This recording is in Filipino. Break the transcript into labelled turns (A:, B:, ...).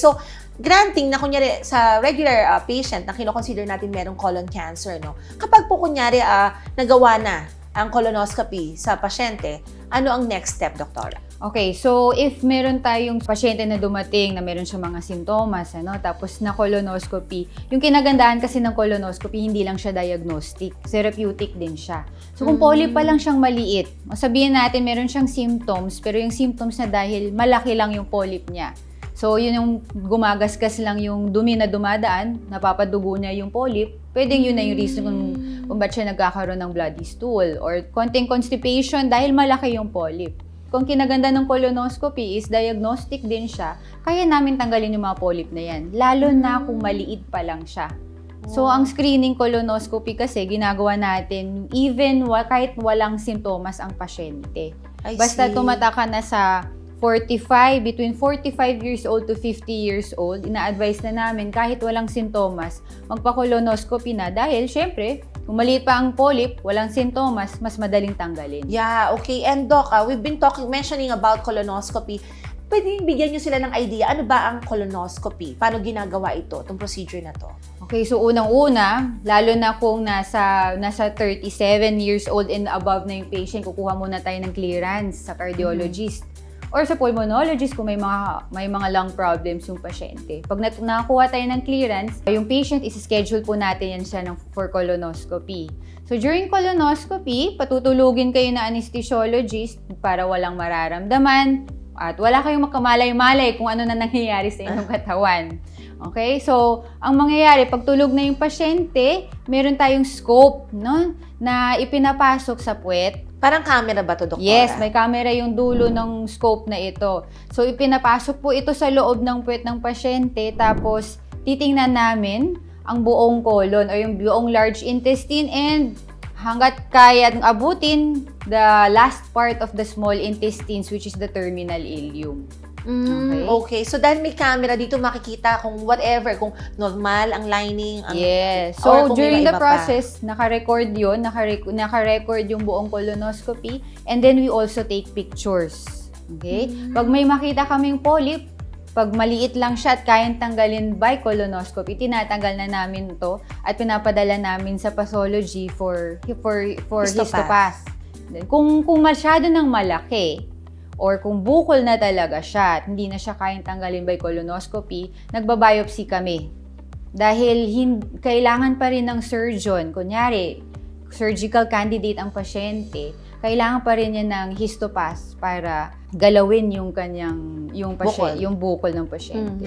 A: So, granting na kunyari sa regular patient na kinoconsider natin merong colon cancer, no? Kapag po kunyari nagawa na ang colonoscopy sa pasyente, ano ang next step, doktora?
B: Okay, so if meron tayong pasyente na dumating na meron siya mga simptomas, tapos na colonoscopy, yung kinagandahan kasi ng colonoscopy, hindi lang siya diagnostic, therapeutic din siya. So kung polyp pa lang siyang maliit, sabihin natin meron siyang symptoms, pero yung symptoms na dahil malaki lang yung polyp niya. So yun yung gumagasgas lang yung dumi na dumadaan, napapadugo niya yung polyp, pwedeng yun na yung reason kung ba't siya nagkakaroon ng bloody stool or konting constipation dahil malaki yung polyp. Kung kinaganda ng colonoscopy is diagnostic din siya, kaya namin tanggalin yung mga polyp na yan, lalo na kung maliit pa lang siya. So, ang screening colonoscopy kasi ginagawa natin even kahit walang simptomas ang pasyente. Basta tumata ka na sa between 45 years old to 50 years old, ina-advise na namin kahit walang simptomas, magpa-colonoscopy na dahil syempre, kung maliit pa ang polyp, walang sintomas, mas madaling tanggalin.
A: Yeah, okay. And Doc, we've been mentioning about colonoscopy. Pwede bigyan nyo sila ng idea, ano ba ang colonoscopy? Paano ginagawa ito, itong procedure na to?
B: Okay, so unang-una, lalo na kung nasa 37 years old and above na yung patient, kukuha muna tayo ng clearance sa cardiologist. Or sa pulmonologist kung may mga lung problems yung pasyente. Pag nakakuha tayo ng clearance, yung patient is-schedule po natin yan siya for colonoscopy. So during colonoscopy, patutulugin kayo na anesthesiologist para walang mararamdaman at wala kayong makamalay-malay kung ano na nangyayari sa inyong katawan. Okay? So, ang mangyayari, pag tulog na yung pasyente, meron tayong scope, no, na ipinapasok sa puwet.
A: Parang camera ba to, doktora?
B: Yes, may camera yung dulo ng scope na ito. So, ipinapasok po ito sa loob ng puwet ng pasyente, tapos titingnan namin ang buong colon o yung buong large intestine and hanggat kaya abutin the last part of the small intestines, which is the terminal ileum.
A: Okay. So, dahil may camera dito, makikita kung whatever, kung normal ang lining.
B: Yes. So, during the process, naka-record yun, naka-record yung buong colonoscopy, and then we also take pictures. Okay? Pag may makita kaming polyp, pag maliit lang siya at kayang tanggalin by colonoscopy, tinatanggal na namin to at pinapadala namin sa pathology for histopath. Kung masyado ng malaki, or kung bukol na talaga siya at hindi na siya kayang tanggalin by colonoscopy, nagbabiopsy kami. Dahil kailangan pa rin ng surgeon, kunyari, surgical candidate ang pasyente, kailangan pa rin niya ng histopath para galawin yung bukol ng pasyente.